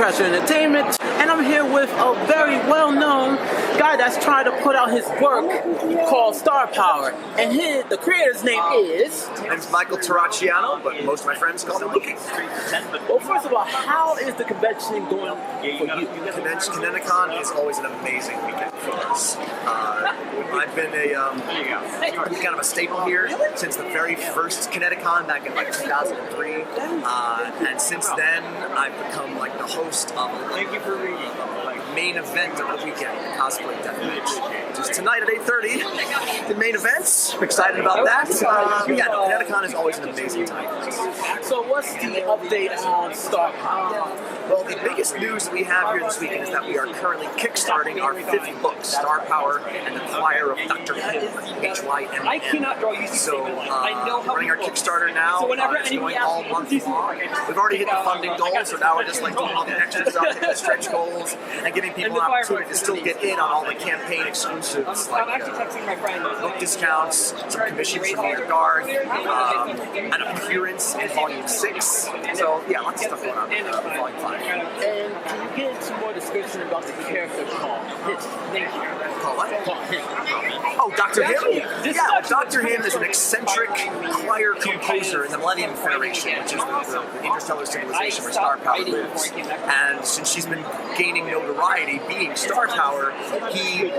Pressure Entertainment, and I'm here with a very well-known guy that's trying to put out his work called Star Power, and the creator's name is... My name's Michael Terracciano, but most of my friends call me Lucky. Well, first of all, how is the convention going for you? Connecticon is always an amazing weekend for us. I've been kind of a staple here since the very first Connecticon back in like 2003, and since then I've become like the host of the main event of the weekend, the Cosplay Deathmatch, which is tonight at 8:30. The main events. I'm excited about that. Connecticon is always an amazing time. So what's the update on Star Power? Well, the biggest news that we have here this weekend is that we are currently kickstarting our 5th book, Star Power and the Choir of Dr. Hym, H-Y-M-N. I cannot draw you. So, running our Kickstarter now, it's going all month long. We've already hit the funding goal, so now we're just like doing all the extra stuff, hitting the stretch goals, and giving people an opportunity to still get in on all the campaign exclusives, like book discounts, some commissions from your guard, an appearance in Volume 6. So, yeah, lots of stuff going on in Volume 5. And can you get into more description about the character called Hym? Thank you. Call what? Called Hym. Oh, Dr. Hym? Yeah, Dr. Hym is an eccentric choir composer in the Millennium Federation, which is the interstellar civilization where Star Power lives. And since she's been gaining notoriety being Star Power, he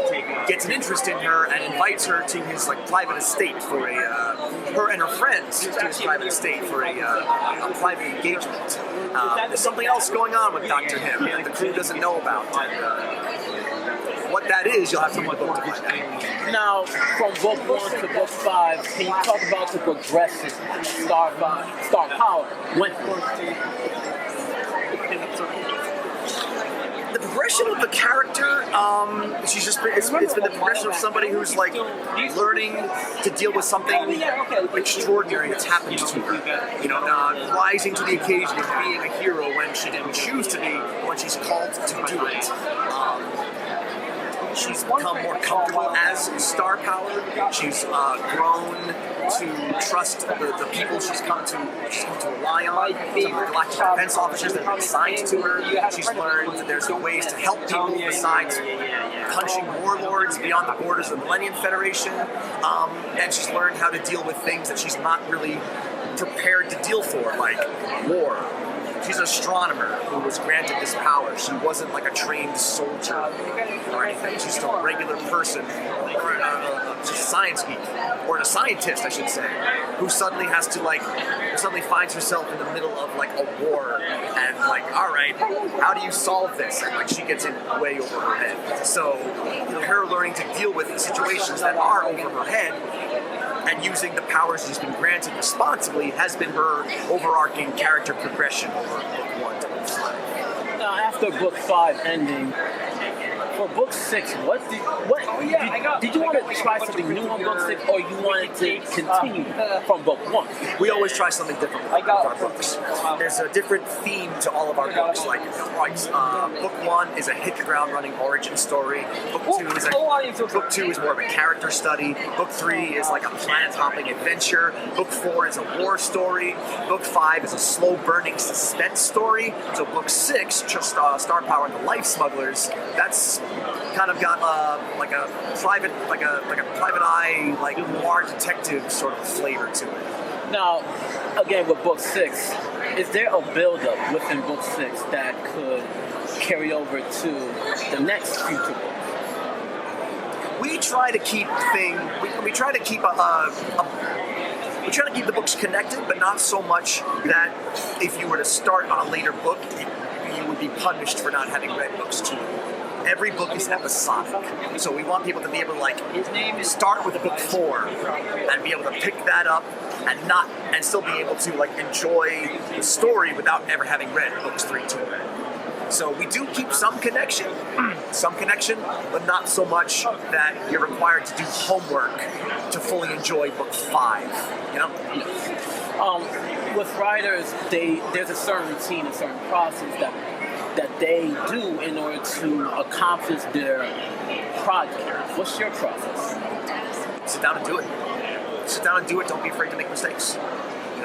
gets an interest in her and invites her to his like private estate for her and her friends to his private estate for a private engagement. There's something else going on with Dr. Hym that the crew doesn't know about. And, what that is, you'll have to read the book to find out. Now, from book 1 to book 5, can you talk about the progression of Star Power went through? The progression of the character, it's been the progression of somebody who's like learning to deal with something extraordinary that's happened to her. You know, rising to the occasion of being a hero when she didn't choose to be, when she's called to do it. She's become more comfortable as Star Power. She's grown to trust the people she's come to rely on. Some of the galactic defense officers that have been assigned to her. She's learned that there's ways to help people besides punching warlords beyond the borders of the Millennium Federation. And she's learned how to deal with things that she's not really prepared to deal for, like war. She's an astronomer who was granted this power. She wasn't like a trained soldier or anything. She's just a regular person, or just a science geek, or a scientist, I should say, who suddenly has to suddenly finds herself in the middle of like a war, and like, all right, how do you solve this? And like she gets in way over her head. So, her learning to deal with situations that are over her head and using the powers she's been granted responsibly has been her overarching character progression over book 1 to book 5. Now, after book 5 ending, for book 6, did you want to try something new on book 6, or you wanted to continue from book 1? We always try something different with our books. There's a different theme to all of our books. Like, book 1 is a hit the ground running origin story. Book 2 is more of a character study. Book 3 is like a planet hopping adventure. Book 4 is a war story. Book 5 is a slow burning suspense story. So book 6, just Star Power and the Life Smugglers, that's kind of got like a private eye, like noir detective sort of flavor to it. Now, again with book 6, is there a build-up within book 6 that could carry over to the next future book? We try to keep we try to keep we try to keep the books connected, but not so much that if you were to start on a later book, you would be punished for not having read books 2. Every book is episodic, so we want people to be able to start with book 4 and be able to pick that up and still be able to enjoy the story without ever having read books 3 to. So we do keep some connection, but not so much that you're required to do homework to fully enjoy book 5. You know. With writers, there's a certain routine, a certain process that they do in order to accomplish their project. What's your process? Sit down and do it. Sit down and do it. Don't be afraid to make mistakes.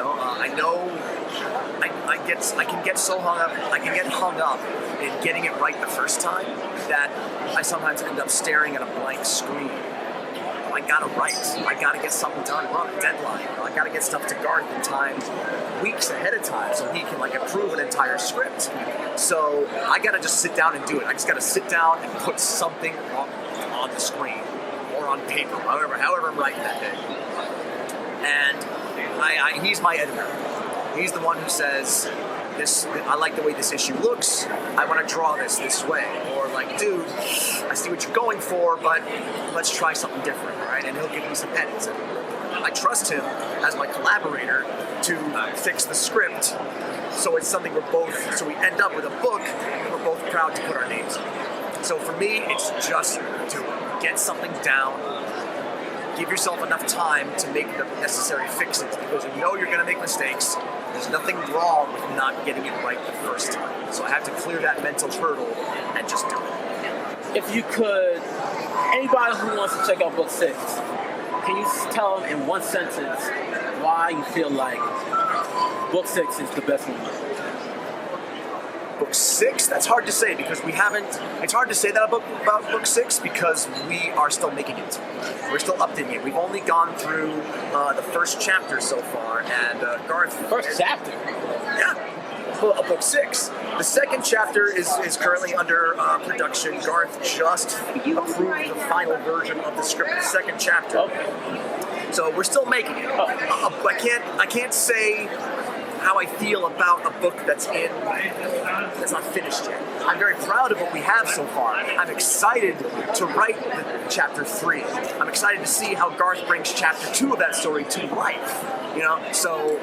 I know I can get so hung up. I can get hung up in getting it right the first time that I sometimes end up staring at a blank screen. I gotta write. I gotta get something done. We're on a deadline. I gotta get stuff to Garth in time, weeks ahead of time, so he can approve an entire script. So I gotta just sit down and do it. I just gotta sit down and put something on the screen or on paper, however I'm writing that day. And he's my editor. He's the one who says, I like the way this issue looks, I want to draw this way. Or dude, I see what you're going for, but let's try something different, right? And he'll give me some edits. And I trust him as my collaborator to fix the script, so it's something so we end up with a book we're both proud to put our names on. So for me, it's just to get something down, give yourself enough time to make the necessary fixes, because you're going to make mistakes. There's nothing wrong with not getting it right the first time. So I have to clear that mental hurdle and just do it. If you could, anybody who wants to check out book 6, can you tell them in one sentence why you feel like book 6 is the best one? Book 6? That's hard to say because it's hard to say that about book 6 because we are still making it. We're still updating it. We've only gone through the first chapter so far, and Garth... First chapter? Yeah. Book 6. The second chapter is currently under production. Garth just approved the final version of the script of the second chapter. Okay. So we're still making it. I can't say how I feel about a book that's not finished yet. I'm very proud of what we have so far. I'm excited to write chapter 3. I'm excited to see how Garth brings chapter 2 of that story to life. So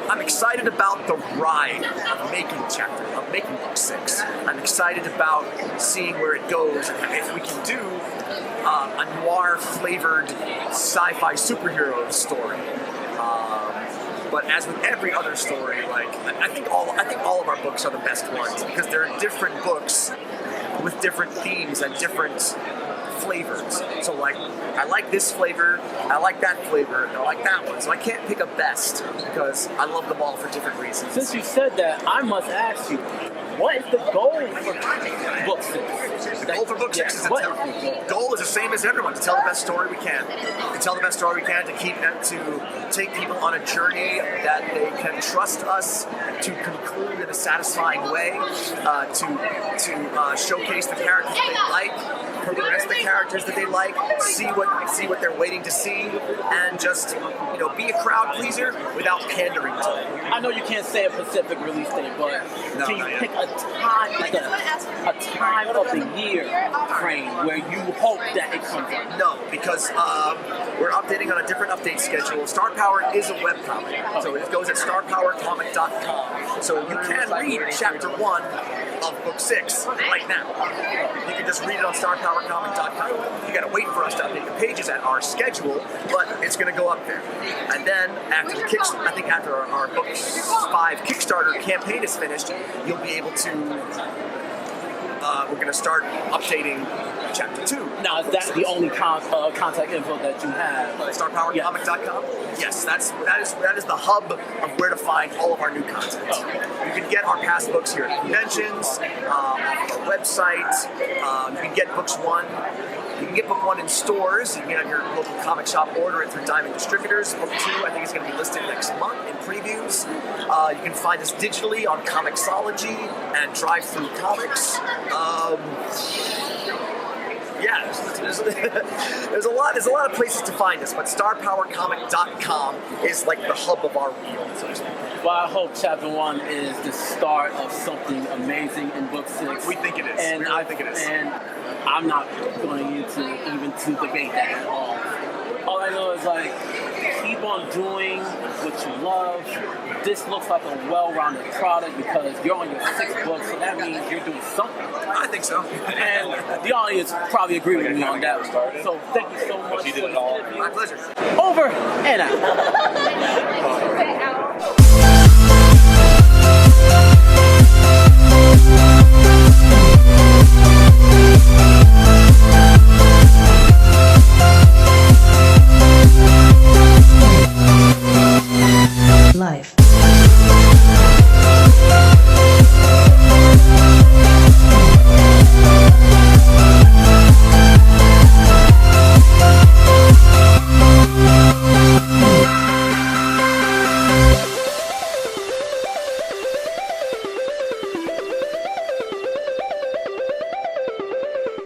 I'm excited about the ride of making book 6. I'm excited about seeing where it goes and if we can do a noir-flavored sci-fi superhero story. But as with every other story, I think all of our books are the best ones because they're different books with different themes and different flavors. So I like this flavor, I like that flavor, and I like that one. So I can't pick a best because I love them all for different reasons. Since you said that, I must ask you, what is the goal for book 6? The goal for book 6 is the goal is the same as everyone, to tell the best story we can. To tell the best story we can, to take people on a journey that they can trust us to conclude in a satisfying way, to showcase the characters they like, progress the characters that they like, see what they're waiting to see, and just be a crowd pleaser without pandering to them. I know you can't say a specific release date, but can you pick a time, a time of the year frame where you hope that it comes out? No, because we're updating on a different update schedule. Star Power is a webcomic, so it goes at starpowercomic.com. So you can read chapter 1 of book 6 right now. You can just read it on starpowercomic.com. You gotta wait for us to update the pages at our schedule, but it's gonna go up there. And then after after our book 5 Kickstarter campaign is finished, you'll be able to we're going to start updating chapter 2. Now, is that the only contact info that you have? StarPowerComic.com? Yes, that is the hub of where to find all of our new content. You can get our past books here at conventions, our website. You can get books 1. You can get book 1 in stores. You can get on your local comic shop, order it through Diamond Distributors. Book 2, I think, is going to be listed next month in previews. You can find us digitally on Comixology and Drive-Thru Comics. There's a lot of places to find us, but StarPowerComic.com is like the hub of our wheel, so to speak. Well, I hope chapter 1 is the start of something amazing in book 6. We think it is. And I think it is. And I'm not going to debate that at all. All I know is keep on doing what you love. This looks like a well-rounded product because you're on your 6th book, so that means you're doing something. I think so. And the audience probably agree with me on that one. So thank you so much. You did it all. My pleasure. Over and out. life.